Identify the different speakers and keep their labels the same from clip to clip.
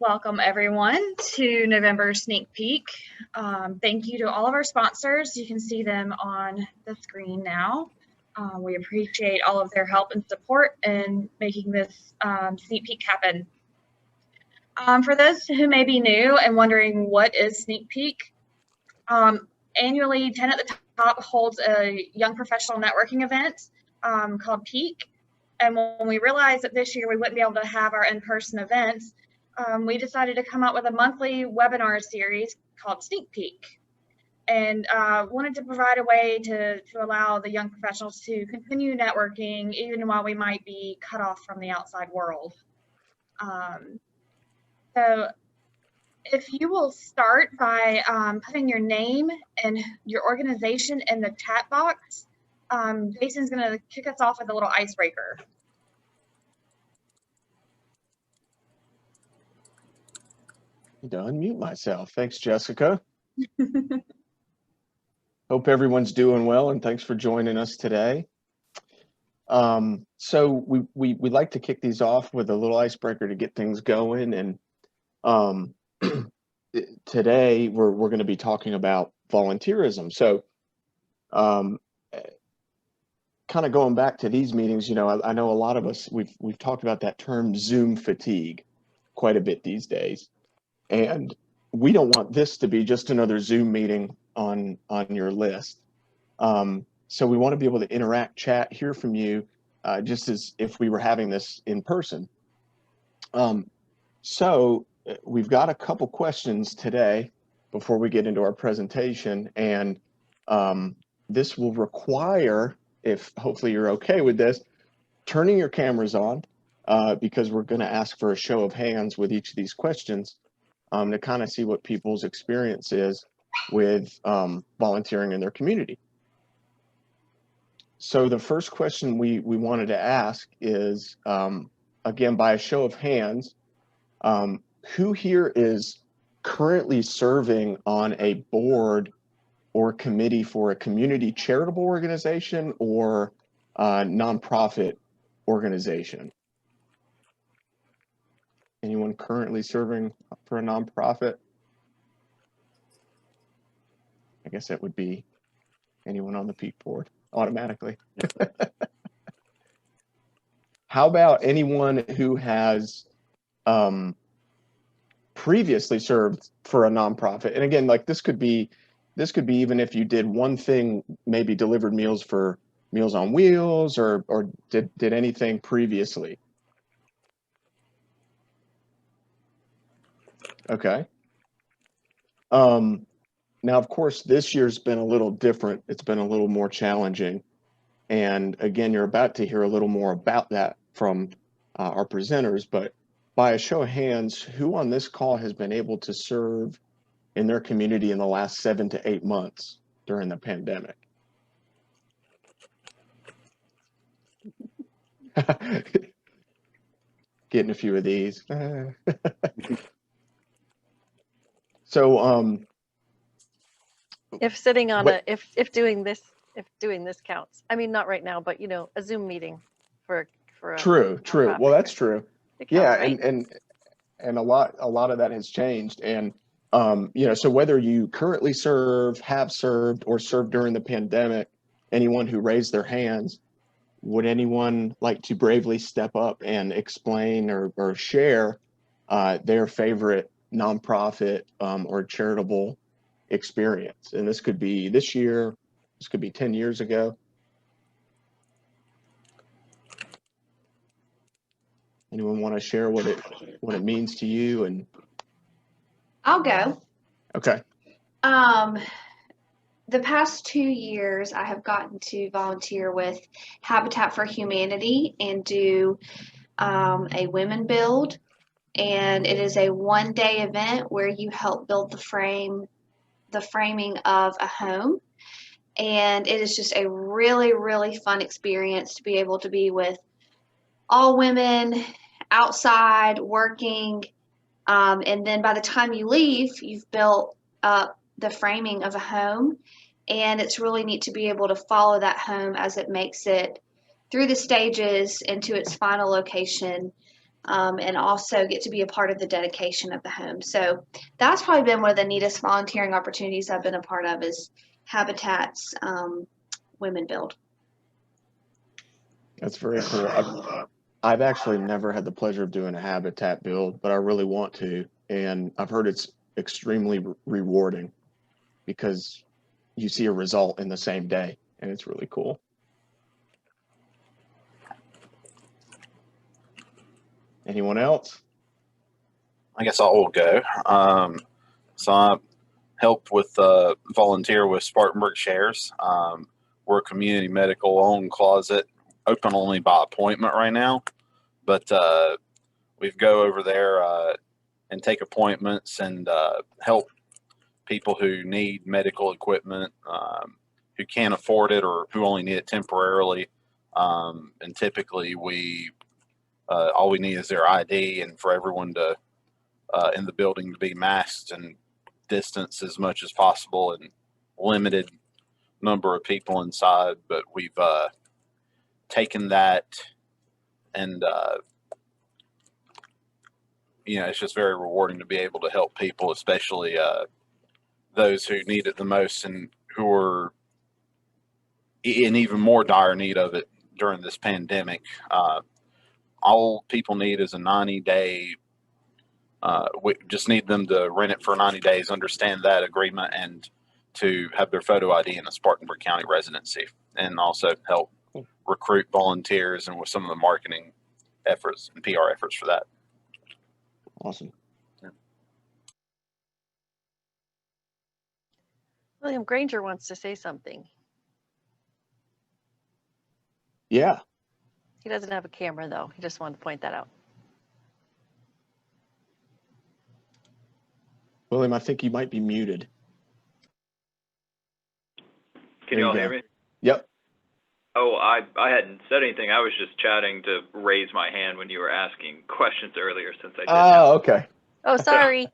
Speaker 1: Welcome everyone to November Sneak Peek. Thank you to all of our sponsors. You can see them on the screen now. We appreciate all of their help and support in making this sneak peek happen. For those who may be new and wondering what is Sneak Peek, annually 10 at the Top holds a young professional networking event called Pique. And when we realized that this year we wouldn't be able to have our in-person events, we decided to come up with a monthly webinar series called Sneak Peek, and wanted to provide a way to allow the young professionals to continue networking even while we might be cut off from the outside world. So if you will start by putting your name and your organization in the chat box, Jason's going to kick us off with a little icebreaker.
Speaker 2: To unmute myself. Thanks, Jessica. Hope everyone's doing well, and thanks for joining us today. So we like to kick these off with a little icebreaker to get things going, and today we're going to be talking about volunteerism. So kind of going back to these meetings, you know, I know a lot of us, we've talked about that term Zoom fatigue quite a bit these days. And we don't want this to be just another Zoom meeting on your list. So we want to be able to interact, chat, hear from you, just as if we were having this in person. So we've got a couple questions today before we get into our presentation. And this will require, if hopefully you're okay with this, turning your cameras on, because we're going to ask for a show of hands with each of these questions. To kind of see what people's experience is with volunteering in their community. So the first question we wanted to ask is, again, by a show of hands, who here is currently serving on a board or committee for a community charitable organization or a nonprofit organization? Anyone currently serving for a nonprofit? I guess that would be anyone on the Pique board automatically. How about anyone who has previously served for a nonprofit? And again, like this could be even if you did one thing, maybe delivered meals for Meals on Wheels, or did anything previously. Okay. Now, of course, this year's been a little different. It's been a little more challenging. And again, you're about to hear a little more about that from our presenters. But by a show of hands, who on this call has been able to serve in their community in the last 7 to 8 months during the pandemic? Getting a few of these. So,
Speaker 3: if sitting on if doing this counts. I mean, not right now, but you know, a Zoom meeting for a
Speaker 2: true. Well, that's true. Yeah,
Speaker 3: right?
Speaker 2: and a lot of that has changed. And you know, so whether you currently serve, have served, or served during the pandemic, anyone who raised their hands, would anyone like to bravely step up and explain or share their favorite nonprofit or charitable experience? And this could be this year, this could be 10 years ago. Anyone want to share what it means to you? And
Speaker 4: I'll go.
Speaker 2: Okay.
Speaker 4: The past 2 years, I have gotten to volunteer with Habitat for Humanity and do a women build. And it is a one-day event where you help build the framing of a home. And it is just a really, really fun experience to be able to be with all women outside working. And then by the time you leave, you've built up the framing of a home. And it's really neat to be able to follow that home as it makes it through the stages into its final location. and also get to be a part of the dedication of the home. So that's probably been one of the neatest volunteering opportunities I've been a part of, is Habitat's Women Build.
Speaker 2: That's very cool. I've actually never had the pleasure of doing a habitat build, but I really want to. And I've heard it's extremely rewarding because you see a result in the same day, and it's really cool. Anyone else?
Speaker 5: I guess I'll go. So I help with volunteer with Spartanburg Shares. We're a community medical owned closet, open only by appointment right now, but we go over there and take appointments and help people who need medical equipment, who can't afford it or who only need it temporarily. And typically we all we need is their ID, and for everyone to in the building to be masked and distance as much as possible, and limited number of people inside. But we've taken that, and it's just very rewarding to be able to help people, especially those who need it the most and who are in even more dire need of it during this pandemic. All people need is a 90-day. We just need them to rent it for 90 days, understand that agreement, and to have their photo ID in a Spartanburg County residency, and also help recruit volunteers and with some of the marketing efforts and PR efforts for that.
Speaker 2: Awesome.
Speaker 5: Yeah.
Speaker 3: William Granger wants to say something.
Speaker 2: Yeah.
Speaker 3: He doesn't have a camera, though. He just wanted to point that out.
Speaker 2: William, I think you might be muted.
Speaker 6: Can you all hear me?
Speaker 2: Yep.
Speaker 6: Oh, I hadn't said anything. I was just chatting to raise my hand when you were asking questions earlier, since I didn't.
Speaker 2: Oh, okay.
Speaker 3: Oh, sorry.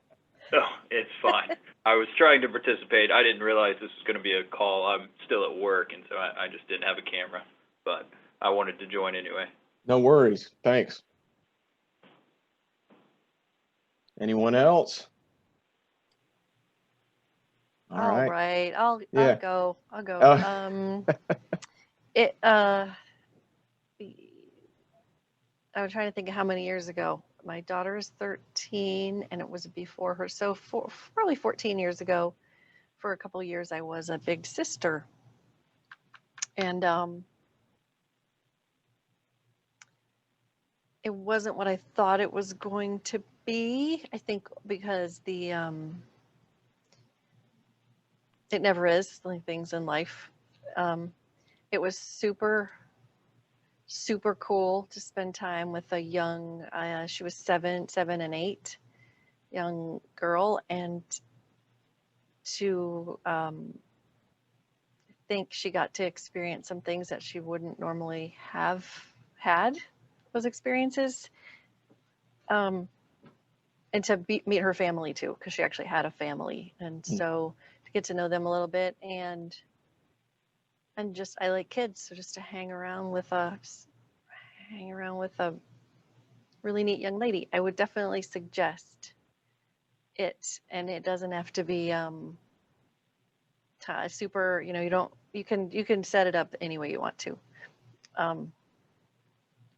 Speaker 6: No, it's fine. I was trying to participate. I didn't realize this was going to be a call. I'm still at work, and so I just didn't have a camera, but I wanted to join anyway.
Speaker 2: No worries. Thanks. Anyone else? All right.
Speaker 3: I'll
Speaker 2: Yeah.
Speaker 3: go. I'll go.
Speaker 2: Oh.
Speaker 3: I'm trying to think of how many years ago. My daughter is 13, and it was before her. So probably 14 years ago, for a couple of years, I was a big sister. And it wasn't what I thought it was going to be. I think because it never is, like things in life. It was super cool to spend time with a young, she was 7 and 8, young girl, and to think she got to experience some things that she wouldn't normally have had, those experiences, and to meet her family too, because she actually had a family, and so to get to know them a little bit, and just, I like kids, so just to hang around with a really neat young lady. I would definitely suggest it, and it doesn't have to be super, you can set it up any way you want to,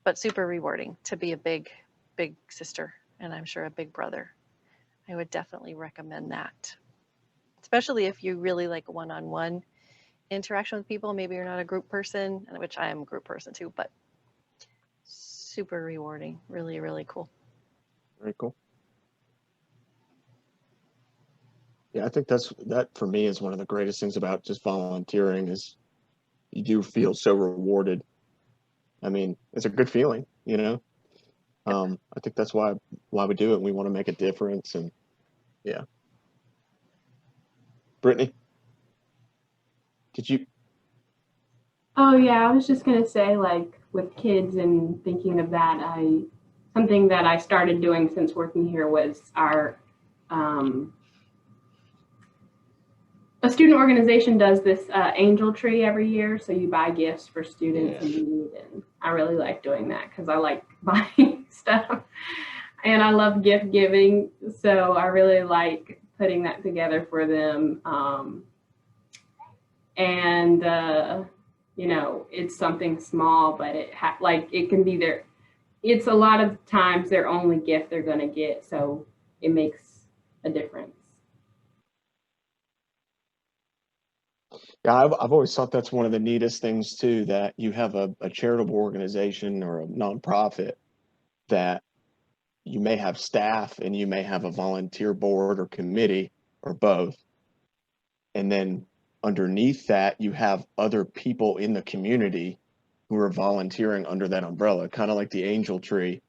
Speaker 3: but super rewarding to be a big sister, and I'm sure a big brother. I would definitely recommend that, especially if you really like one-on-one interaction with people. Maybe you're not a group person, which I am a group person too, but super rewarding. Really, really cool.
Speaker 2: Very cool. Yeah, I think that for me is one of the greatest things about just volunteering, is you do feel so rewarded. I mean, it's a good feeling, I think that's why we do it. We want to make a difference, and yeah. Brittany, did you?
Speaker 7: Oh yeah, I was just gonna say, like, with kids and thinking of that, something that I started doing since working here was our a student organization does this angel tree every year. So you buy gifts for students in need. And I really like doing that because I like buying stuff and I love gift giving. So I really like putting that together for them. You know, it's something small, but it can be their, it's a lot of times their only gift they're going to get. So it makes a difference.
Speaker 2: Yeah, I've always thought that's one of the neatest things too, that you have a charitable organization or a nonprofit that you may have staff and you may have a volunteer board or committee or both. And then underneath that, you have other people in the community who are volunteering under that umbrella, kind of like the angel tree.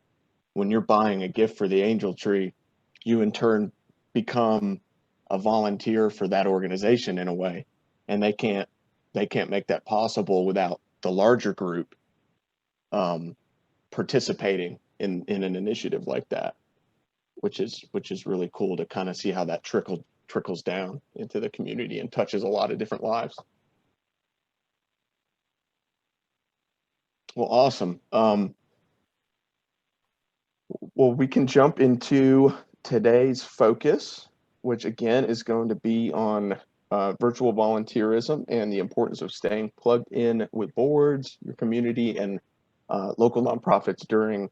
Speaker 2: When you're buying a gift for the angel tree, you in turn become a volunteer for that organization in a way. And they can't make that possible without the larger group participating in an initiative like that, which is really cool to kind of see how that trickles down into the community and touches a lot of different lives. Well, awesome. Well, we can jump into today's focus, which again is going to be on virtual volunteerism and the importance of staying plugged in with boards, your community, and local nonprofits during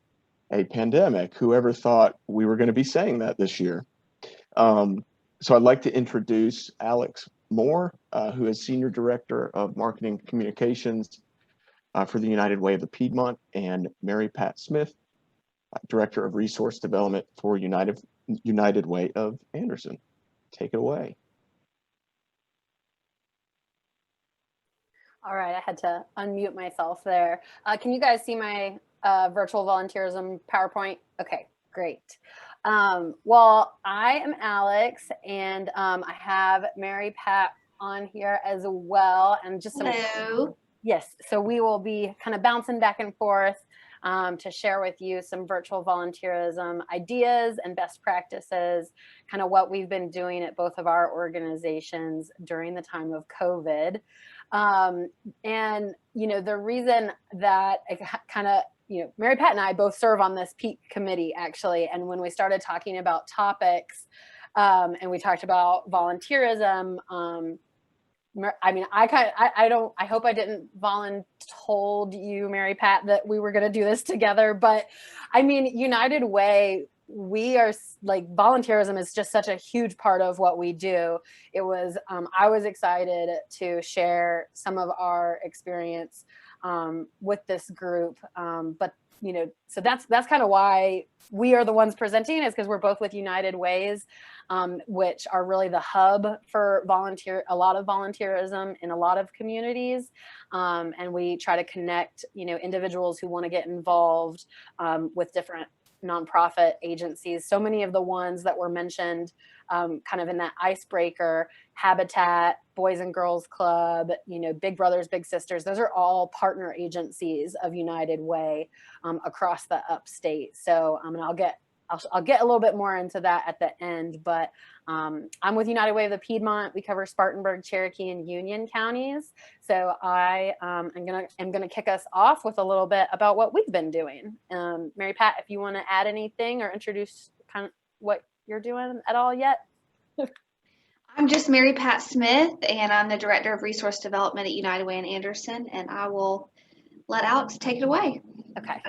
Speaker 2: a pandemic. Whoever thought we were going to be saying that this year? So I'd like to introduce Alex Moore, who is Senior Director of Marketing Communications for the United Way of the Piedmont, and Mary Pat Smith, Director of Resource Development for United Way of Anderson. Take it away.
Speaker 8: All right, I had to unmute myself there. Can you guys see my virtual volunteerism PowerPoint? Okay, great. Well, I am Alex, and I have Mary Pat on here as well. And just
Speaker 4: Hello.
Speaker 8: Yes, so we will be kind of bouncing back and forth to share with you some virtual volunteerism ideas and best practices, kind of what we've been doing at both of our organizations during the time of COVID. And, you know, the reason that I kind of, you know, Mary Pat and I both serve on this Pique committee, actually. And when we started talking about topics and we talked about volunteerism, I mean, I hope I didn't told you, Mary Pat, that we were going to do this together. But I mean, United Way, we are like, volunteerism is just such a huge part of what we do. It was, I was excited to share some of our experience with this group. But, you know, so that's kind of why we are the ones presenting, is because we're both with United Ways, which are really the hub for a lot of volunteerism in a lot of communities. And we try to connect, you know, individuals who want to get involved with different nonprofit agencies. So many of the ones that were mentioned kind of in that icebreaker, Habitat, Boys and Girls Club, you know, Big Brothers Big Sisters, those are all partner agencies of United Way across the upstate. So I'll get a little bit more into that at the end, but I'm with United Way of the Piedmont. We cover Spartanburg, Cherokee, and Union counties. So I am gonna kick us off with a little bit about what we've been doing. Mary Pat, if you want to add anything or introduce kind of what you're doing at all yet.
Speaker 4: I'm just Mary Pat Smith, and I'm the Director of Resource Development at United Way in Anderson, and I will let Alex take it away.
Speaker 8: Okay.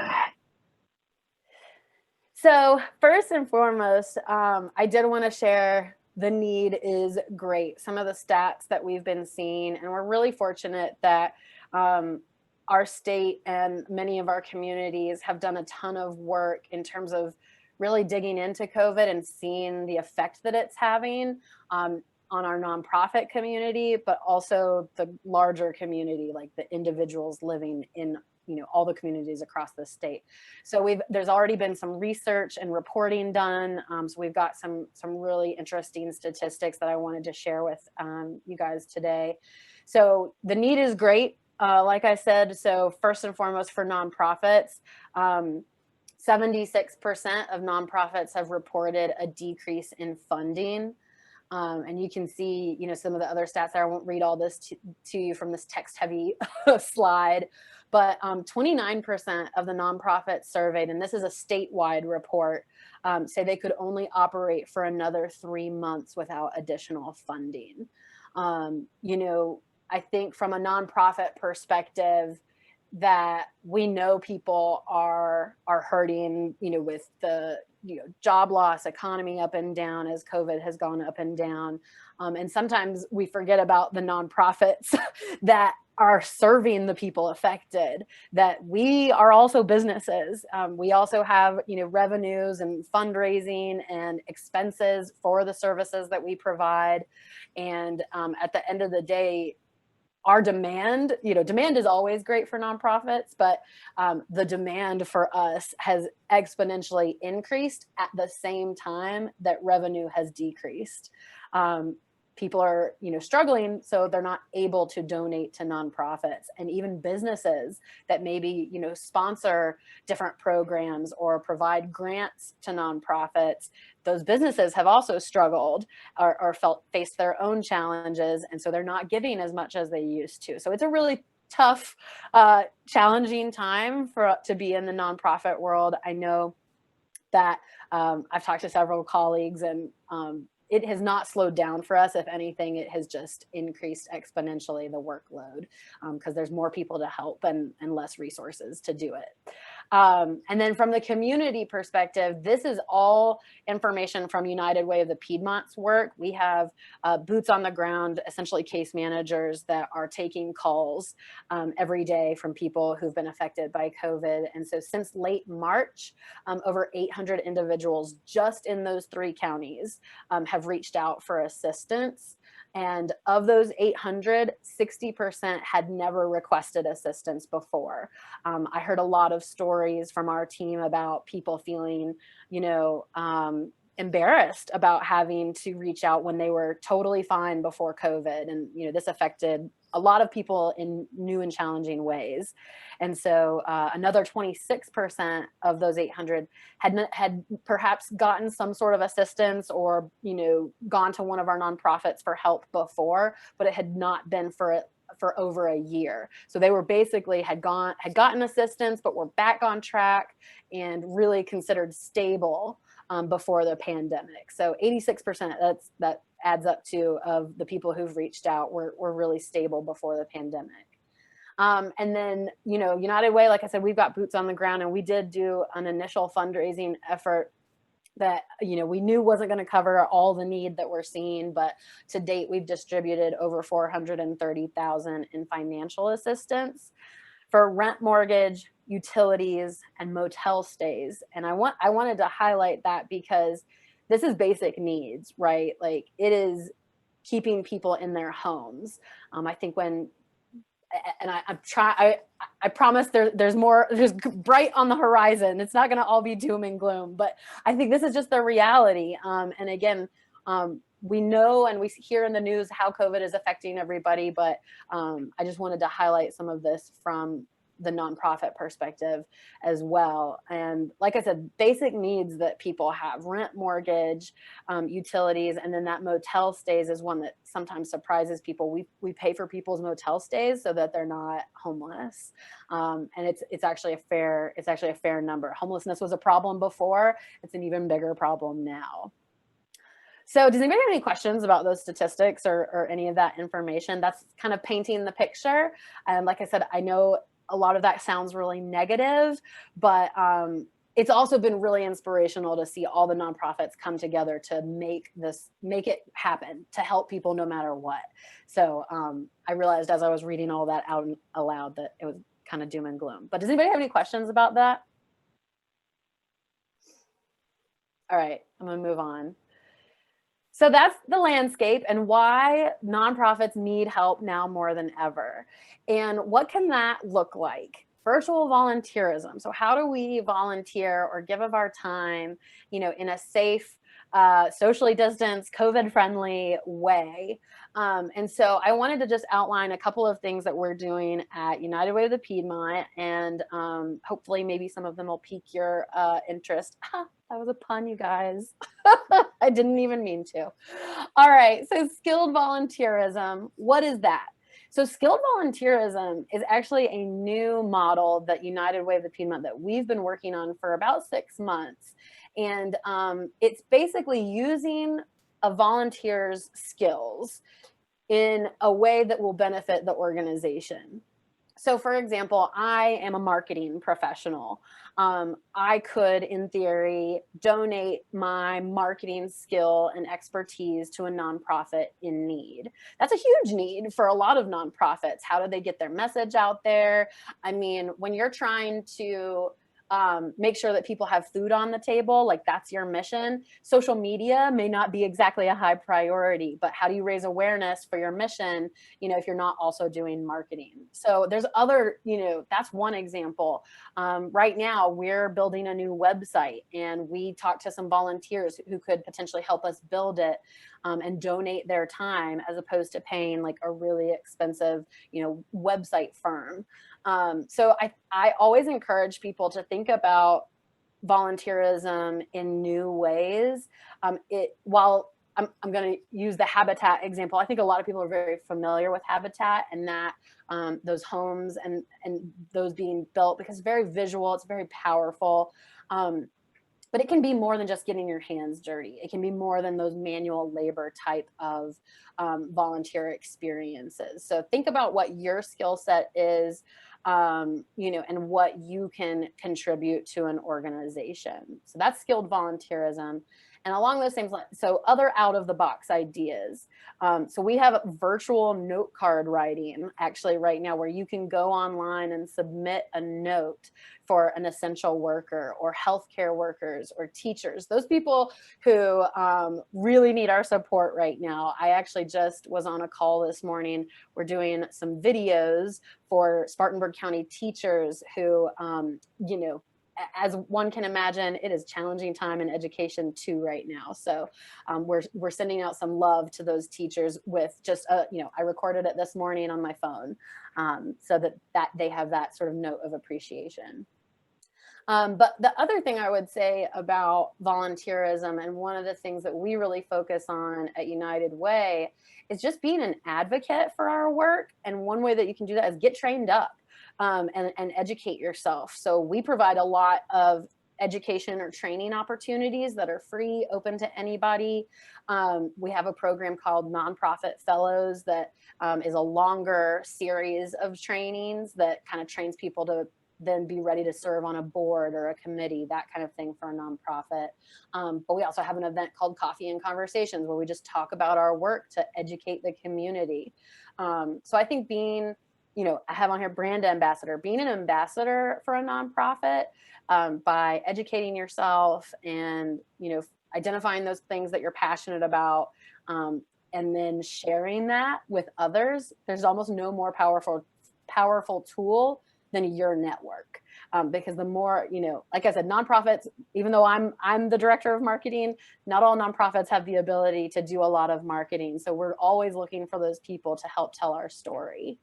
Speaker 8: So first and foremost, I did want to share the need is great. Some of the stats that we've been seeing, and we're really fortunate that our state and many of our communities have done a ton of work in terms of really digging into COVID and seeing the effect that it's having on our nonprofit community, but also the larger community, like the individuals living in, you know, all the communities across the state. So there's already been some research and reporting done. So we've got some really interesting statistics that I wanted to share with you guys today. So the need is great, like I said. So first and foremost, for nonprofits, 76% of nonprofits have reported a decrease in funding. And you can see, some of the other stats there. I won't read all this to you from this text heavy slide, but 29% of the nonprofits surveyed, and this is a statewide report, say they could only operate for another 3 months without additional funding. I think from a nonprofit perspective, that we know people are hurting, with the job loss, economy up and down as COVID has gone up and down. And sometimes we forget about the nonprofits that are serving the people affected, that we are also businesses. We also have, revenues and fundraising and expenses for the services that we provide. And at the end of the day, our demand is always great for nonprofits, but the demand for us has exponentially increased at the same time that revenue has decreased. People are, struggling, so they're not able to donate to nonprofits, and even businesses that maybe, sponsor different programs or provide grants to nonprofits. Those businesses have also struggled or faced their own challenges, and so they're not giving as much as they used to. So it's a really tough, challenging time to be in the nonprofit world. I know that I've talked to several colleagues, and it has not slowed down for us. If anything, it has just increased exponentially the workload, because there's more people to help and less resources to do it. And then from the community perspective, this is all information from United Way of the Piedmont's work. We have boots on the ground, essentially case managers that are taking calls every day from people who've been affected by COVID. And so since late March, over 800 individuals just in those 3 counties have reached out for assistance. And of those 800, 60% had never requested assistance before. I heard a lot of stories from our team about people feeling, embarrassed about having to reach out when they were totally fine before COVID. And, this affected a lot of people in new and challenging ways. And so another 26% of those 800 had perhaps gotten some sort of assistance or, gone to one of our nonprofits for help before, but it had not been for over a year. So they were basically had gotten assistance, but were back on track and really considered stable before the pandemic. So 86%, that adds up to, of the people who've reached out were really stable before the pandemic. And then, United Way, like I said, we've got boots on the ground, and we did do an initial fundraising effort that, we knew wasn't going to cover all the need that we're seeing, but to date, we've distributed over $430,000 in financial assistance for rent, mortgage, utilities, and motel stays. And I wanted to highlight that because this is basic needs, right? Like, it is keeping people in their homes. I think I promise there's more, there's bright on the horizon. It's not going to all be doom and gloom, but I think this is just the reality. And again, we know and we hear in the news how COVID is affecting everybody, but I just wanted to highlight some of this from the nonprofit perspective as well. And like I said, basic needs that people have: rent, mortgage, utilities, and then that motel stays is one that sometimes surprises people. We pay for people's motel stays so that they're not homeless, and it's actually a fair number. Homelessness was a problem before; it's an even bigger problem now. So does anybody have any questions about those statistics or any of that information? That's kind of painting the picture. And like I said, I know a lot of that sounds really negative, but it's also been really inspirational to see all the nonprofits come together to make it happen, to help people no matter what. So I realized as I was reading all that out aloud that it was kind of doom and gloom. But does anybody have any questions about that? All right, I'm gonna move on. So that's the landscape and why nonprofits need help now more than ever. And what can that look like? Virtual volunteerism. So how do we volunteer or give of our time, in a safe, socially distanced, COVID-friendly way? And so I wanted to just outline a couple of things that we're doing at United Way of the Piedmont, and hopefully maybe some of them will pique your interest. That was a pun, you guys. I didn't even mean to. All right, so skilled volunteerism, what is that? So skilled volunteerism is actually a new model that United Way of the Piedmont that we've been working on for about 6 months. And it's basically using a volunteer's skills in a way that will benefit the organization. So for example, I am a marketing professional. I could, in theory, donate my marketing skill and expertise to a nonprofit in need. That's a huge need for a lot of nonprofits. How do they get their message out there? I mean, when you're trying to make sure that people have food on the table, like that's your mission. Social media may not be exactly a high priority, but how do you raise awareness for your mission, if you're not also doing marketing? So there's other, that's one example. Right now we're building a new website, and we talked to some volunteers who could potentially help us build it and donate their time, as opposed to paying like a really expensive, website firm. So I always encourage people to think about volunteerism in new ways. While I'm going to use the Habitat example, I think a lot of people are very familiar with Habitat, and that those homes and those being built, because it's very visual, it's very powerful. But it can be more than just getting your hands dirty. It can be more than those manual labor type of volunteer experiences. So think about what your skill set is, and what you can contribute to an organization. So that's skilled volunteerism. And along those same lines, so other out of the box ideas. So we have virtual note card writing actually right now, where you can go online and submit a note for an essential worker or healthcare workers or teachers, those people who really need our support right now. I actually just was on a call this morning. We're doing some videos for Spartanburg County teachers who, as one can imagine, it is challenging time in education too right now. So we're sending out some love to those teachers with just, I recorded it this morning on my phone, so that they have that sort of note of appreciation. But the other thing I would say about volunteerism, and one of the things that we really focus on at United Way, is just being an advocate for our work. And one way that you can do that is get trained up. And educate yourself. So we provide a lot of education or training opportunities that are free, open to anybody. We have a program called Nonprofit Fellows that is a longer series of trainings that kind of trains people to then be ready to serve on a board or a committee, that kind of thing for a nonprofit. But we also have an event called Coffee and Conversations, where we just talk about our work to educate the community. So I think being, I have on here brand ambassador, being an ambassador for a nonprofit, by educating yourself and, identifying those things that you're passionate about, and then sharing that with others. There's almost no more powerful tool than your network. Because the more, like I said, nonprofits, even though I'm the director of marketing, not all nonprofits have the ability to do a lot of marketing. So we're always looking for those people to help tell our story.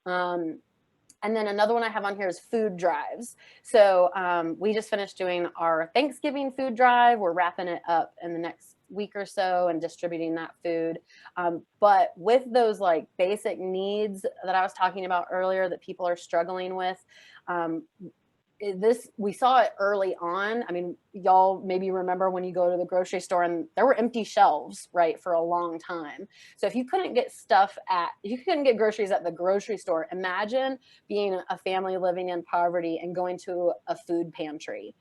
Speaker 8: And then another one I have on here is food drives. So we just finished doing our Thanksgiving food drive. We're wrapping it up in the next week or so and distributing that food. But with those like basic needs that I was talking about earlier that people are struggling with, we saw it early on. I mean, y'all maybe remember when you go to the grocery store and there were empty shelves, right, for a long time. So if you couldn't get groceries at the grocery store, imagine being a family living in poverty and going to a food pantry.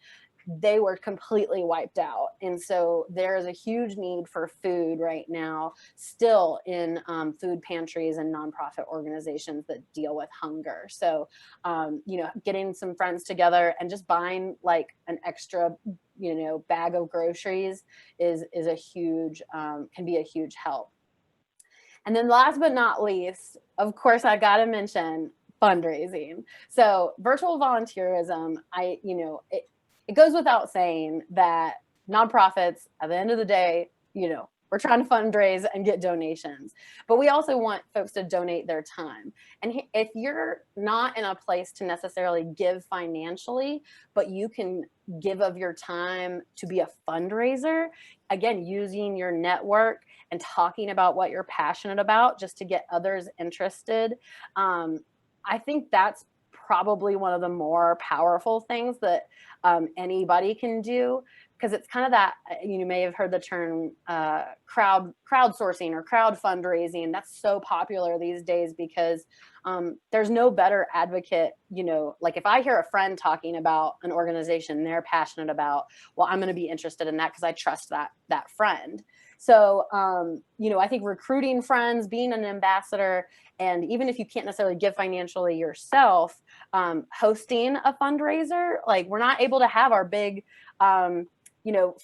Speaker 8: They were completely wiped out. And so there is a huge need for food right now, still in food pantries and nonprofit organizations that deal with hunger. So, getting some friends together and just buying like an extra, bag of groceries is a huge, can be a huge help. And then last but not least, of course, I got to mention fundraising. So virtual volunteerism, it goes without saying that nonprofits, at the end of the day, we're We're trying to fundraise and get donations, but we also want folks to donate their time. And if you're not in a place to necessarily give financially, but you can give of your time to be a fundraiser, again, using your network and talking about what you're passionate about just to get others interested. I think that's probably one of the more powerful things that anybody can do, because it's kind of that, you may have heard the term crowdsourcing or crowd fundraising. That's so popular these days because there's no better advocate, like if I hear a friend talking about an organization they're passionate about, well, I'm going to be interested in that because I trust that friend. So, I think recruiting friends, being an ambassador, and even if you can't necessarily give financially yourself, hosting a fundraiser, like we're not able to have our big,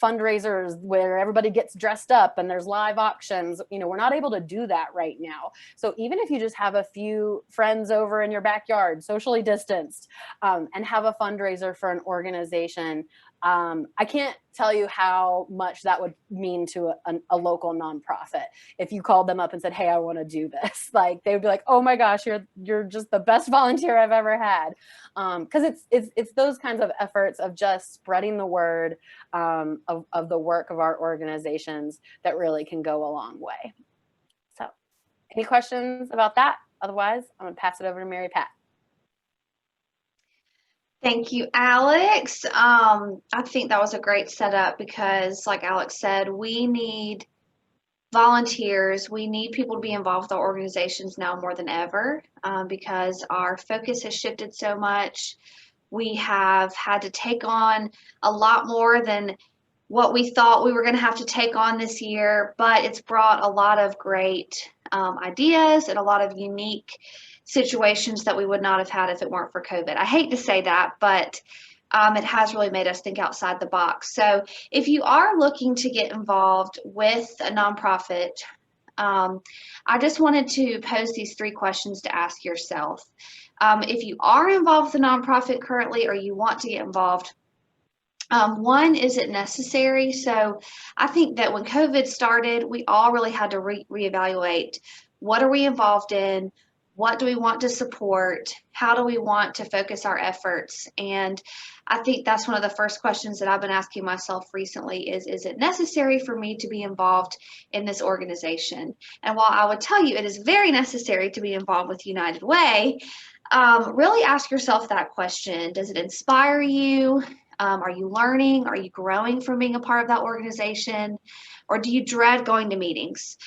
Speaker 8: fundraisers where everybody gets dressed up and there's live auctions, we're not able to do that right now. So even if you just have a few friends over in your backyard, socially distanced, and have a fundraiser for an organization, I can't tell you how much that would mean to a local nonprofit. If you called them up and said, hey, I want to do this, like they would be like, oh my gosh, you're just the best volunteer I've ever had. Because it's those kinds of efforts of just spreading the word of the work of our organizations that really can go a long way. So any questions about that? Otherwise, I'm going to pass it over to Mary Pat.
Speaker 4: Thank you, Alex. I think that was a great setup because, like Alex said, we need volunteers. We need people to be involved with our organizations now more than ever because our focus has shifted so much. We have had to take on a lot more than what we thought we were going to have to take on this year, but it's brought a lot of great ideas and a lot of unique situations that we would not have had if it weren't for COVID. I hate to say that, but it has really made us think outside the box. So if you are looking to get involved with a nonprofit, I just wanted to pose these 3 questions to ask yourself. If you are involved with a nonprofit currently or you want to get involved, one, is it necessary? So I think that when COVID started, we all really had to reevaluate what are we involved in? What do we want to support? How do we want to focus our efforts? And I think that's one of the first questions that I've been asking myself recently is it necessary for me to be involved in this organization? And while I would tell you it is very necessary to be involved with United Way, really ask yourself that question. Does it inspire you? Are you learning? Are you growing from being a part of that organization? Or do you dread going to meetings?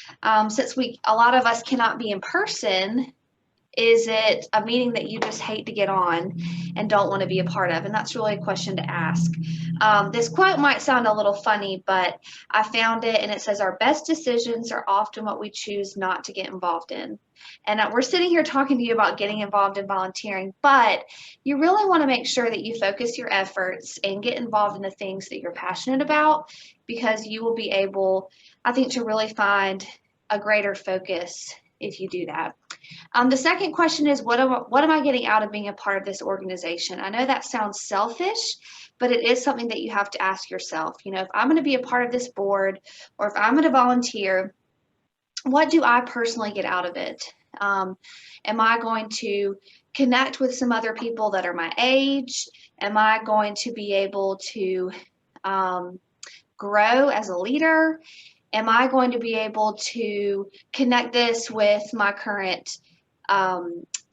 Speaker 4: Since a lot of us cannot be in person, is it a meeting that you just hate to get on and don't want to be a part of? And that's really a question to ask. This quote might sound a little funny, but I found it and it says, our best decisions are often what we choose not to get involved in. And we're sitting here talking to you about getting involved in volunteering, but you really want to make sure that you focus your efforts and get involved in the things that you're passionate about, because you will be able, I think, to really find a greater focus if you do that. The second question is, what am I getting out of being a part of this organization? I know that sounds selfish, but it is something that you have to ask yourself. If I'm going to be a part of this board or if I'm going to volunteer, what do I personally get out of it? Am I going to connect with some other people that are my age? Am I going to be able to grow as a leader? Am I going to be able to connect this with my current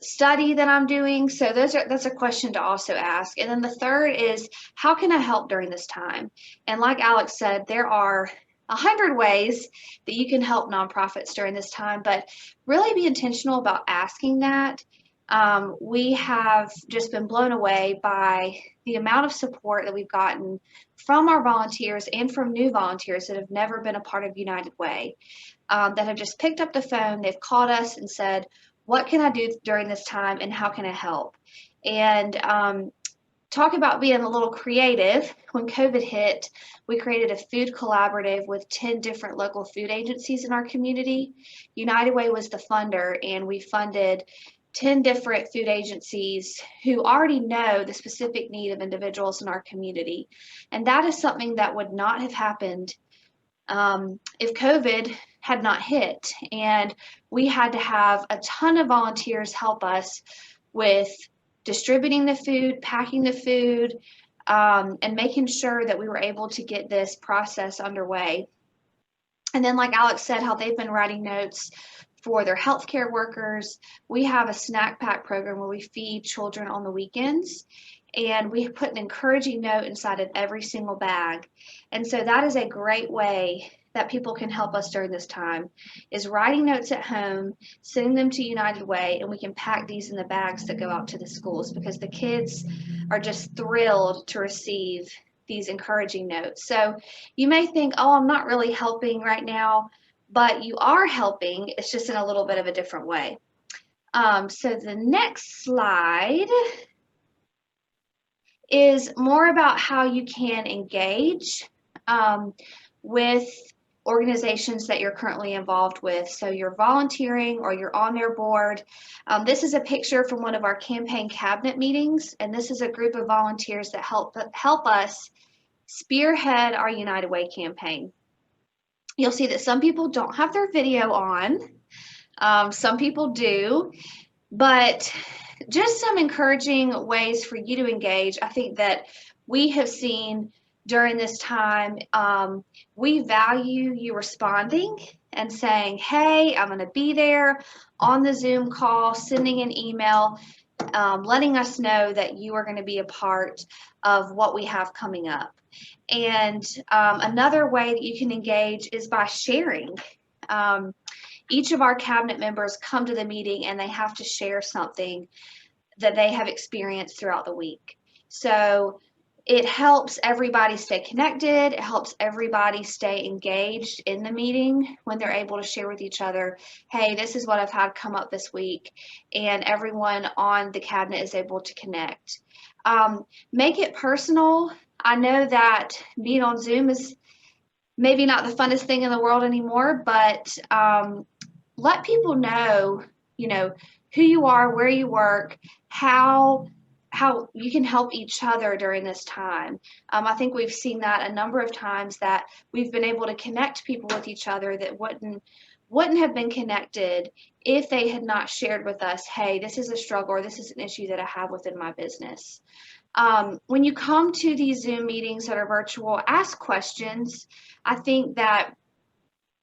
Speaker 4: study that I'm doing? So that's a question to also ask. And then the third is, how can I help during this time? And like Alex said, there are 100 ways that you can help nonprofits during this time, but really be intentional about asking that. We have just been blown away by the amount of support that we've gotten from our volunteers and from new volunteers that have never been a part of United Way, that have just picked up the phone, they've called us and said, what can I do during this time and how can I help? And talk about being a little creative. When COVID hit, we created a food collaborative with 10 different local food agencies in our community. United Way was the funder, and we funded 10 different food agencies who already know the specific need of individuals in our community. And that is something that would not have happened If COVID had not hit and we had to have a ton of volunteers help us with distributing the food, packing the food, and making sure that we were able to get this process underway. And then, like Alex said, how they've been writing notes for their healthcare workers. We have a snack pack program where we feed children on the weekends, and we put an encouraging note inside of every single bag. And so that is a great way that people can help us during this time, is writing notes at home, sending them to United Way, and we can pack these in the bags that go out to the schools, because the kids are just thrilled to receive these encouraging notes. So you may think, oh, I'm not really helping right now, but you are helping. It's just in a little bit of a different way. So the next slide is more about how you can engage with organizations that you're currently involved with. So you're volunteering or you're on their board. This is a picture from one of our campaign cabinet meetings, and this is a group of volunteers that help us spearhead our United Way campaign. You'll see that some people don't have their video on. Some people do, but just some encouraging ways for you to engage. I think that we have seen during this time, we value you responding and saying, hey, I'm going to be there on the Zoom call, sending an email, letting us know that you are going to be a part of what we have coming up. And another way that you can engage is by sharing. Each of our cabinet members come to the meeting and they have to share something that they have experienced throughout the week. So it helps everybody stay connected. It helps everybody stay engaged in the meeting when they're able to share with each other, hey, this is what I've had come up this week. And everyone on the cabinet is able to connect. Make it personal. I know that being on Zoom is maybe not the funnest thing in the world anymore, but let people know, who you are, where you work, how you can help each other during this time. I think we've seen that a number of times, that we've been able to connect people with each other that wouldn't have been connected if they had not shared with us, hey, this is a struggle, or this is an issue that I have within my business. When you come to these Zoom meetings that are virtual, ask questions. I think that,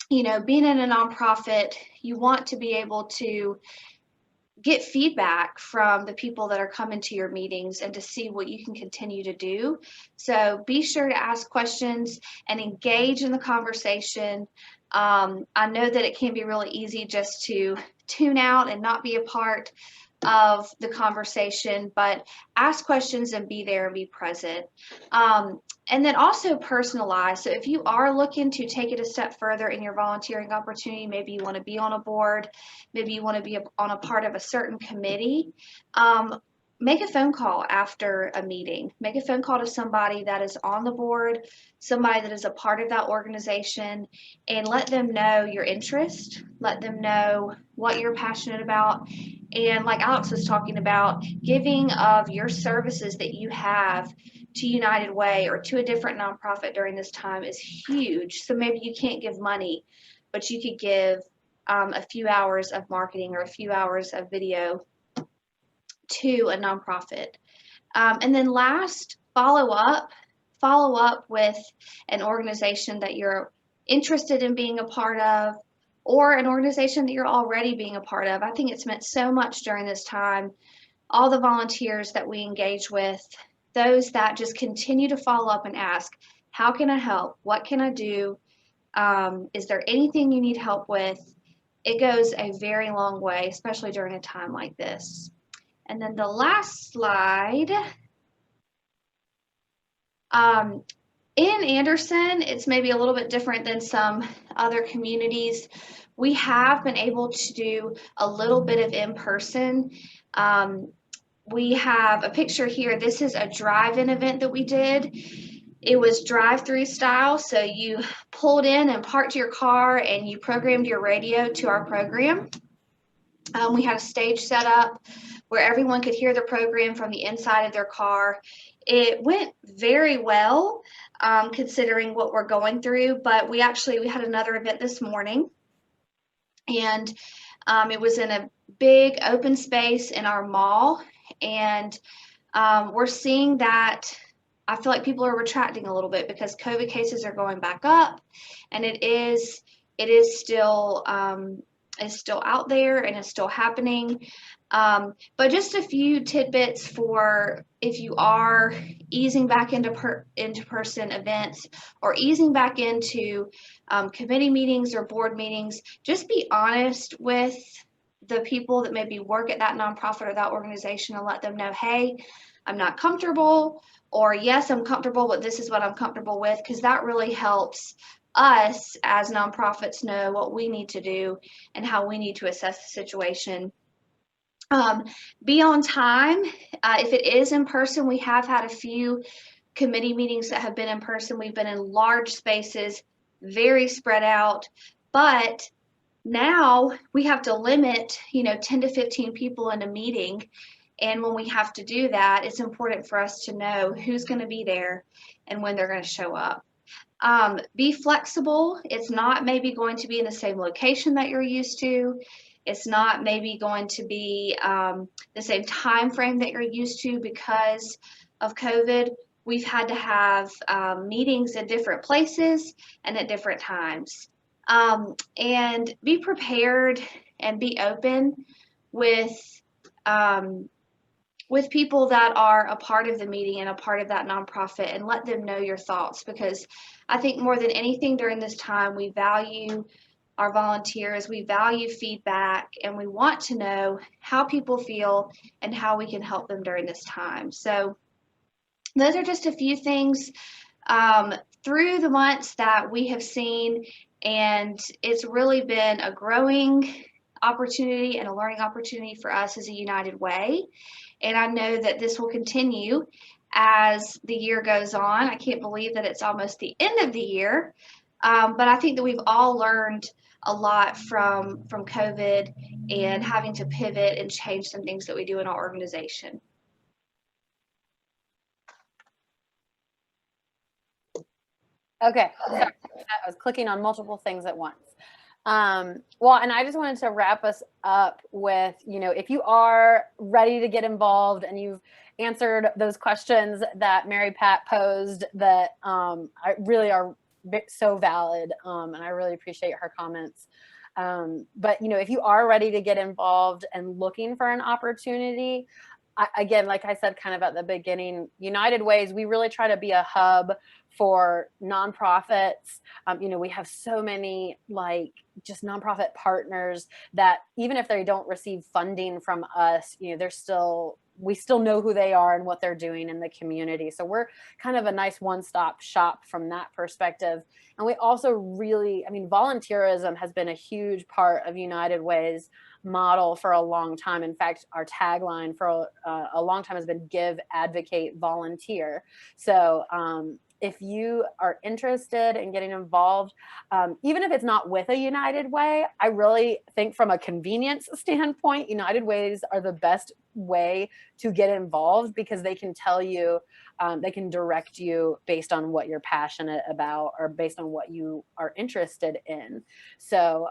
Speaker 4: being in a nonprofit, you want to be able to get feedback from the people that are coming to your meetings and to see what you can continue to do. So be sure to ask questions and engage in the conversation. I know that it can be really easy just to tune out and not be a part of the conversation, but ask questions and be there and be present. And then also personalize. So if you are looking to take it a step further in your volunteering opportunity, maybe you want to be on a board, maybe you want to be on a part of a certain committee, make a phone call after a meeting. Make a phone call to somebody that is on the board, somebody that is a part of that organization, and let them know your interest, let them know what you're passionate about. And like Alex was talking about, giving of your services that you have to United Way or to a different nonprofit during this time is huge. So maybe you can't give money, but you could give a few hours of marketing or a few hours of video to a nonprofit. And then last, follow up with an organization that you're interested in being a part of, or an organization that you're already being a part of. I think it's meant so much during this time. All the volunteers that we engage with, those that just continue to follow up and ask, how can I help? What can I do? Is there anything you need help with? It goes a very long way, especially during a time like this. And then the last slide. In Anderson, it's maybe a little bit different than some other communities. We have been able to do a little bit of in-person. We have a picture here. This is a drive-in event that we did. It was drive-through style, so you pulled in and parked your car and you programmed your radio to our program. We had a stage set up where everyone could hear the program from the inside of their car. it went very well, considering what we're going through. But we had another event this morning, and it was in a big open space in our mall, and we're seeing that I feel like people are retracting a little bit because COVID cases are going back up, and it is still out there and it's still happening. But just a few tidbits for if you are easing back into person events or easing back into committee meetings or board meetings. Just be honest with the people that maybe work at that nonprofit or that organization and let them know, hey, I'm not comfortable, or yes, I'm comfortable, but this is what I'm comfortable with, because that really helps us as nonprofits know what we need to do and how we need to assess the situation. Be on time. If it is in person, we have had a few committee meetings that have been in person. We've been in large spaces, very spread out, but now we have to limit, 10 to 15 people in a meeting. And when we have to do that, it's important for us to know who's going to be there and when they're going to show up. Be flexible. It's not maybe going to be in the same location that you're used to. It's not maybe going to be the same time frame that you're used to because of COVID. We've had to have meetings at different places and at different times. And be prepared and be open with people that are a part of the meeting and a part of that nonprofit, and let them know your thoughts, because I think more than anything during this time, we value our volunteers, we value feedback, and we want to know how people feel and how we can help them during this time. So those are just a few things through the months that we have seen, and it's really been a growing opportunity and a learning opportunity for us as a United Way. And I know that this will continue as the year goes on. I can't believe that it's almost the end of the year, but I think that we've all learned a lot from COVID and having to pivot and change some things that we do in our organization.
Speaker 8: Okay, sorry, I was clicking on multiple things at once. Well, and I just wanted to wrap us up with, if you are ready to get involved and you've answered those questions that Mary Pat posed that really are so valid, and I really appreciate her comments. But, if you are ready to get involved and looking for an opportunity, again, like I said, kind of at the beginning, United Ways, we really try to be a hub for nonprofits. We have so many just nonprofit partners that even if they don't receive funding from us, we still know who they are and what they're doing in the community. So we're kind of a nice one-stop shop from that perspective. And we also really, volunteerism has been a huge part of United Way's model for a long time. In fact, our tagline for a long time has been give, advocate, volunteer. So if you are interested in getting involved, even if it's not with a United Way, I really think from a convenience standpoint, United Ways are the best way to get involved because they can tell you, they can direct you based on what you're passionate about or based on what you are interested in. So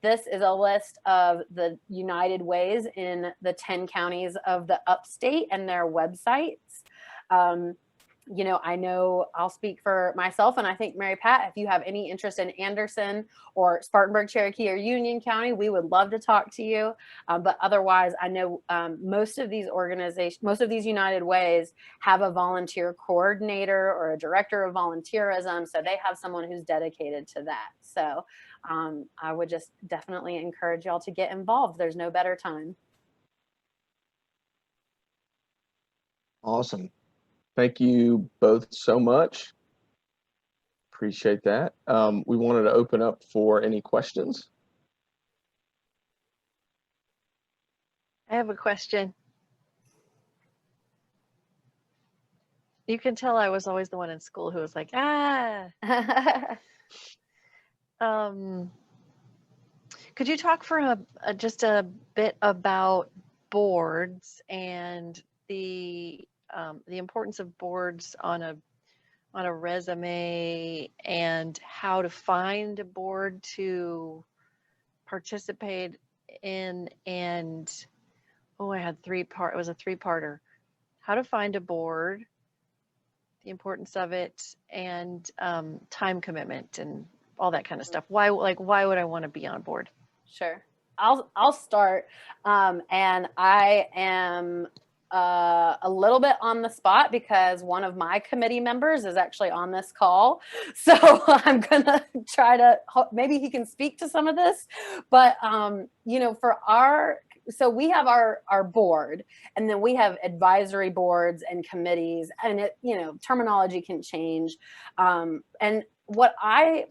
Speaker 8: this is a list of the United Ways in the 10 counties of the upstate and their websites. I know I'll speak for myself, and I think Mary Pat, if you have any interest in Anderson or Spartanburg, Cherokee, or Union County, we would love to talk to you. But otherwise, I know most of these organizations, most of these United Ways have a volunteer coordinator or a director of volunteerism. So they have someone who's dedicated to that. So I would just definitely encourage y'all to get involved. There's no better time.
Speaker 2: Awesome. Thank you both so much. Appreciate that. We wanted to open up for any questions.
Speaker 3: I have a question. You can tell I was always the one in school who was like, could you talk for just a bit about boards and the the importance of boards on a resume and how to find a board to participate in. And I had it was a three-parter. How to find a board, the importance of it, and time commitment and all that kind of stuff. Why would I want to be on board?
Speaker 8: Sure. I'll start. And I am a little bit on the spot because one of my committee members is actually on this call. So I'm going to try to, maybe he can speak to some of this. But, so we have our board, and then we have advisory boards and committees, and terminology can change. And what I've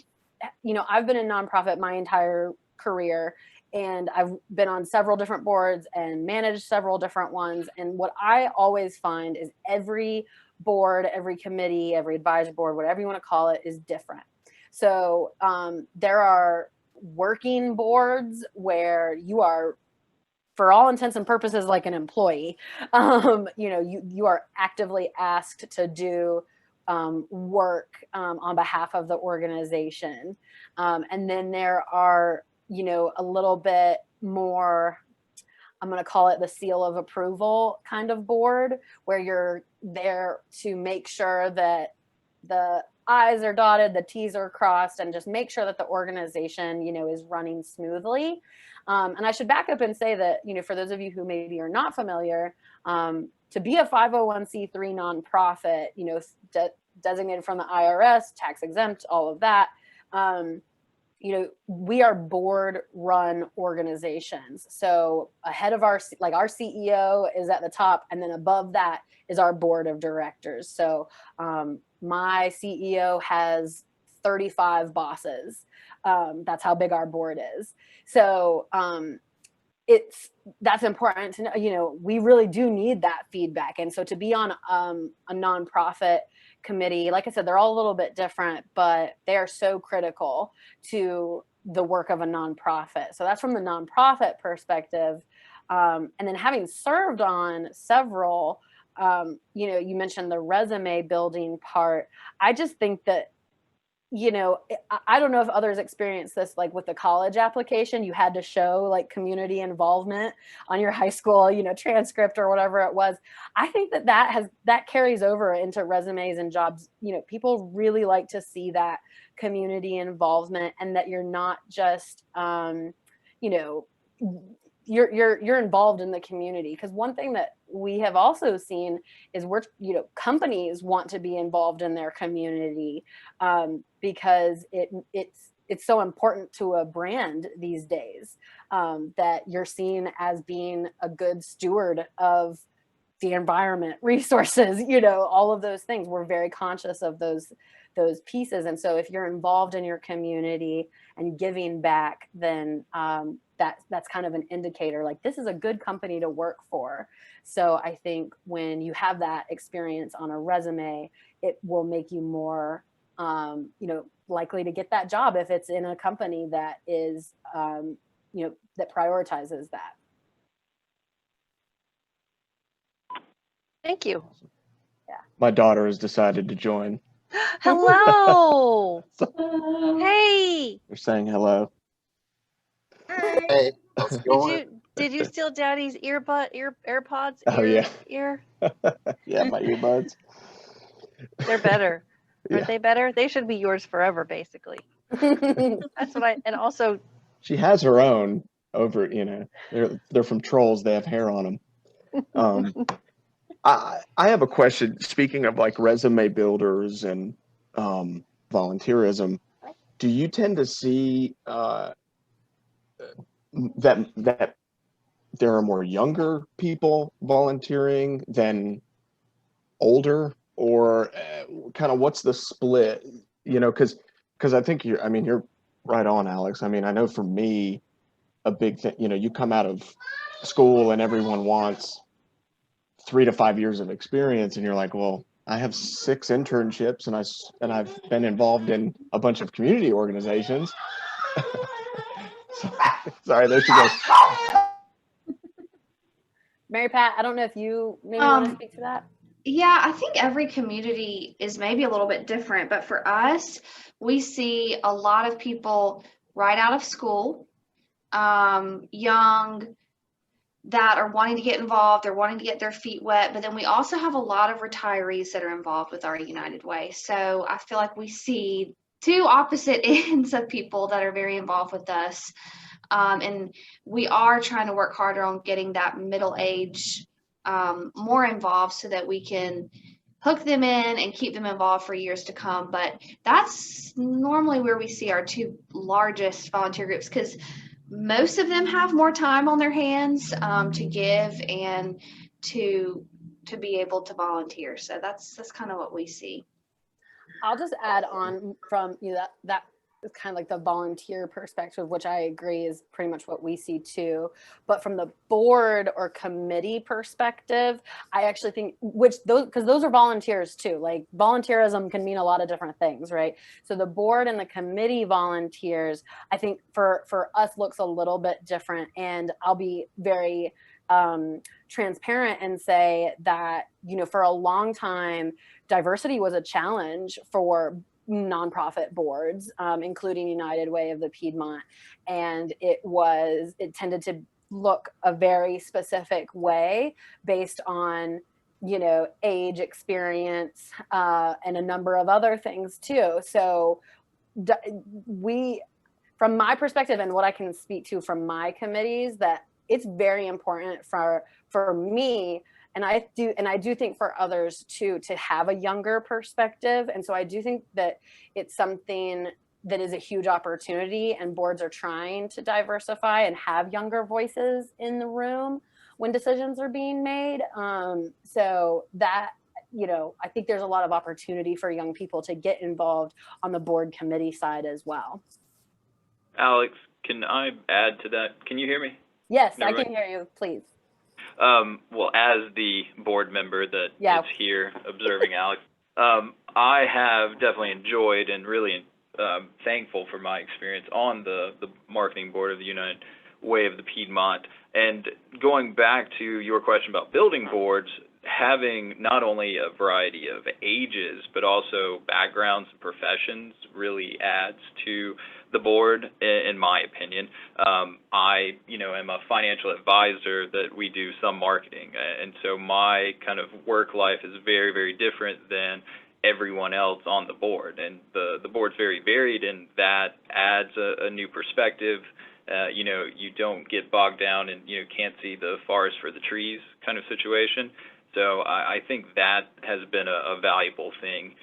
Speaker 8: been in nonprofit my entire career, and I've been on several different boards and managed several different ones. And what I always find is every board, every committee, every advisory board, whatever you want to call it, is different. So there are working boards where you are, for all intents and purposes, like an employee. You are actively asked to do work on behalf of the organization. And then there are, a little bit more, I'm going to call it the seal of approval kind of board, where you're there to make sure that the I's are dotted, the T's are crossed, and just make sure that the organization, is running smoothly. And I should back up and say that, for those of you who maybe are not familiar, to be a 501c3 nonprofit, designated from the IRS, tax exempt, all of that, we are board run organizations. So ahead of our CEO is at the top, and then above that is our board of directors. So my CEO has 35 bosses. That's how big our board is. So that's important to know. We really do need that feedback. And so to be on a nonprofit committee, like I said, they're all a little bit different, but they are so critical to the work of a nonprofit. So that's from the nonprofit perspective. And then having served on several, you mentioned the resume building part. I just think that, I don't know if others experience this, like with the college application, you had to show like community involvement on your high school, transcript or whatever it was. I think that carries over into resumes and jobs. People really like to see that community involvement, and that you're not just, you're involved in the community. Because one thing that we have also seen is companies want to be involved in their community, because it's so important to a brand these days, that you're seen as being a good steward of the environment, resources, all of those things. We're very conscious of those pieces. And so if you're involved in your community and giving back, then that's kind of an indicator, like this is a good company to work for. So I think when you have that experience on a resume, it will make you more, likely to get that job if it's in a company that is, that prioritizes that.
Speaker 3: Thank you.
Speaker 8: Yeah.
Speaker 2: My daughter has decided to join.
Speaker 3: Hello.
Speaker 2: So
Speaker 3: Hey.
Speaker 2: they're saying hello.
Speaker 9: Hey, how's it going?
Speaker 3: Did you steal Daddy's AirPods?
Speaker 2: Oh, yeah.
Speaker 3: Ear.
Speaker 2: Yeah, my earbuds.
Speaker 3: They're better.
Speaker 2: Yeah.
Speaker 3: Aren't they better? They should be yours forever, basically. That's what and also.
Speaker 2: She has her own over, they're from Trolls. They have hair on them. I have a question. Speaking of like resume builders and volunteerism, do you tend to see that there are more younger people volunteering than older, or kind of what's the split? Because I think you're right on, Alex. I know for me, a big thing, you come out of school and everyone wants 3 to 5 years of experience, and you're like, well, I have 6 internships and I've been involved in a bunch of community organizations. Sorry, there she goes.
Speaker 8: Mary Pat, I don't know if you maybe want to speak to that.
Speaker 4: Yeah, I think every community is maybe a little bit different, but for us, we see a lot of people right out of school, young, that are wanting to get involved, they're wanting to get their feet wet, but then we also have a lot of retirees that are involved with our United Way. So I feel like we see two opposite ends of people that are very involved with us. And we are trying to work harder on getting that middle age more involved so that we can hook them in and keep them involved for years to come. But that's normally where we see our two largest volunteer groups, because most of them have more time on their hands to give and to be able to volunteer. So that's kind of what we see.
Speaker 8: I'll just add on from that is kind of like the volunteer perspective, which I agree is pretty much what we see too. But from the board or committee perspective, I actually think because those are volunteers too. Like volunteerism can mean a lot of different things, right? So the board and the committee volunteers, I think for us looks a little bit different. And I'll be very transparent and say that, for a long time, diversity was a challenge for nonprofit boards, including United Way of the Piedmont. And it tended to look a very specific way based on, age, experience, and a number of other things too. So from my perspective and what I can speak to from my committees, that it's very important for me, and I do think for others too, to have a younger perspective. And so I do think that it's something that is a huge opportunity, and boards are trying to diversify and have younger voices in the room when decisions are being made. So that, I think there's a lot of opportunity for young people to get involved on the board committee side as well.
Speaker 6: Alex, can I add to that? Can you hear me?
Speaker 8: Yes, I can hear you, please.
Speaker 6: Well, as the board member that is here observing Alex, I have definitely enjoyed and really thankful for my experience on the marketing board of the United Way of the Piedmont. And going back to your question about building boards, having not only a variety of ages, but also backgrounds and professions really adds to the board, in my opinion. I, am a financial advisor that we do some marketing. And so my kind of work life is very, very different than everyone else on the board. And the board's very varied, and that adds a new perspective. You don't get bogged down and, can't see the forest for the trees kind of situation. So I think that has been a valuable thing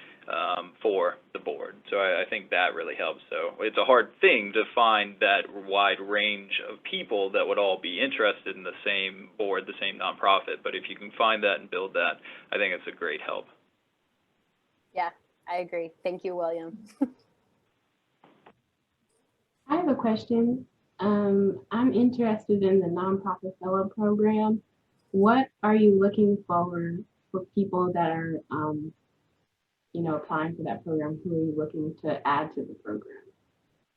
Speaker 6: for the board. So I think that really helps. So it's a hard thing to find that wide range of people that would all be interested in the same board, the same nonprofit. But if you can find that and build that, I think it's a great help.
Speaker 8: Yeah, I agree. Thank you, William.
Speaker 7: I have a question. I'm interested in the Nonprofit Fellow Program. What are you looking for people that are, applying for that program? Who are you looking to add to the program?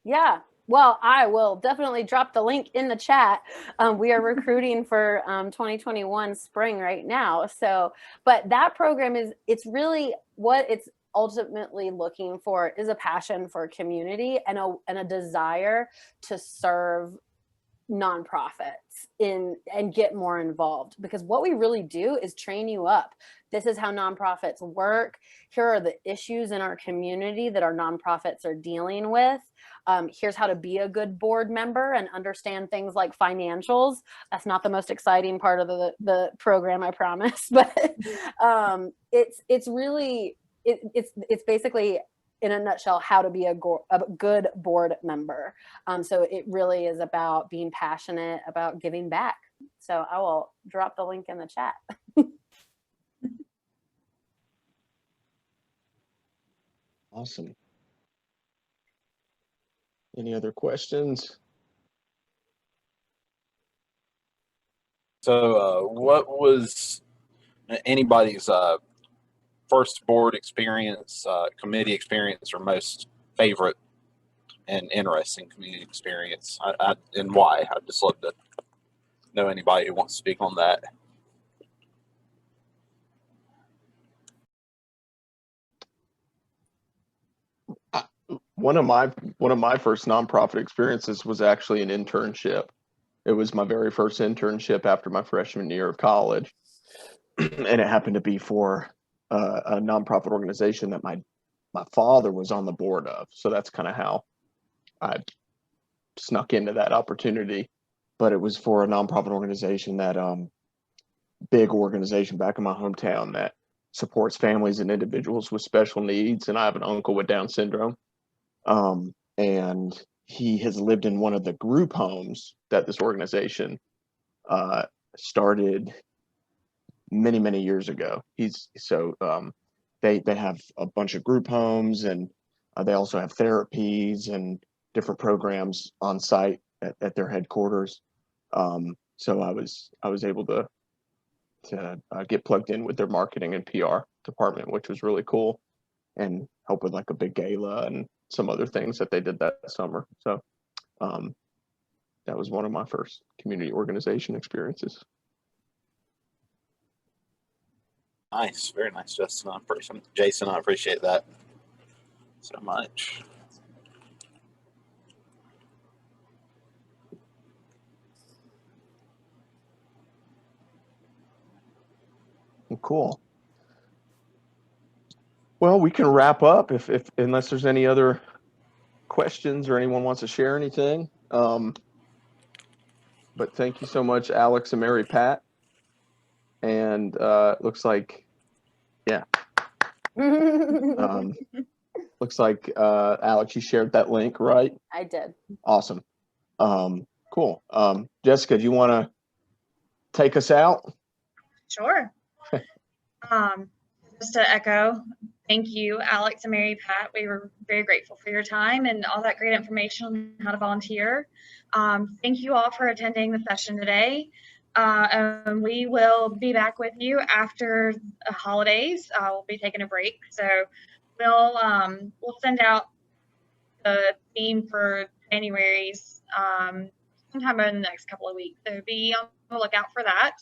Speaker 8: Yeah, well, I will definitely drop the link in the chat. We are recruiting for 2021 spring right now. So, but that program it's really what it's ultimately looking for is a passion for community and a desire to serve nonprofits and get more involved, because what we really do is train you up. This is how nonprofits work. Here are the issues in our community that our nonprofits are dealing with. Here's how to be a good board member and understand things like financials. That's not the most exciting part of the program, I promise, but it's really it's basically, in a nutshell, how to be a good board member. So it really is about being passionate about giving back. So I will drop the link in the chat.
Speaker 2: Awesome. Any other questions?
Speaker 5: So what was anybody's first board experience, committee experience, or most favorite and interesting community experience, and why? I'd just love to know anybody who wants to speak on that.
Speaker 2: one of my first nonprofit experiences was actually an internship. It was my very first internship after my freshman year of college, and it happened to be for a nonprofit organization that my father was on the board of. So that's kind of how I snuck into that opportunity. But it was for a nonprofit organization that big organization back in my hometown that supports families and individuals with special needs. And I have an uncle with Down syndrome. And he has lived in one of the group homes that this organization started many, many years ago. They have a bunch of group homes, and they also have therapies and different programs on site at their headquarters. So I was able to get plugged in with their marketing and PR department, which was really cool, and help with like a big gala and some other things that they did that summer. So that was one of my first community organization experiences.
Speaker 5: Nice, very nice, Jason. I appreciate that so much.
Speaker 2: Cool. Well, we can wrap up if unless there's any other questions or anyone wants to share anything. But thank you so much, Alex and Mary Pat. And looks like, yeah. Looks like Alex, you shared that link, right?
Speaker 8: I did.
Speaker 2: Awesome. Cool. Jessica, do you want to take us out?
Speaker 1: Sure. Just to echo, thank you, Alex and Mary Pat. We were very grateful for your time and all that great information on how to volunteer. Thank you all for attending the session today. And we will be back with you after the holidays. We'll be taking a break, so we'll send out the theme for January's sometime in the next couple of weeks. So be on the lookout for that.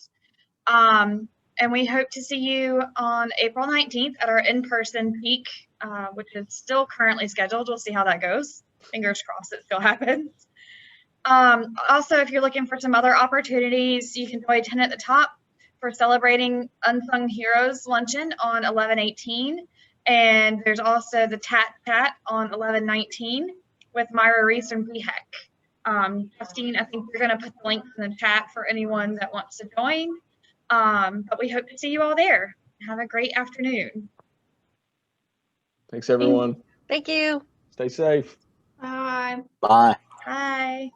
Speaker 1: And we hope to see you on April 19th at our in-person Pique, which is still currently scheduled. We'll see how that goes. Fingers crossed it still happens. Also, if you're looking for some other opportunities, you can join 10 at the top for celebrating Unsung Heroes Luncheon on 11/18. And there's also the Tat on 11/19 with Myra Reese and Pique. Justine, I think you're going to put the links in the chat for anyone that wants to join. But we hope to see you all there. Have a great afternoon.
Speaker 2: Thanks, everyone.
Speaker 3: Thank you.
Speaker 2: Stay safe.
Speaker 4: Bye.
Speaker 5: Bye.
Speaker 1: Bye.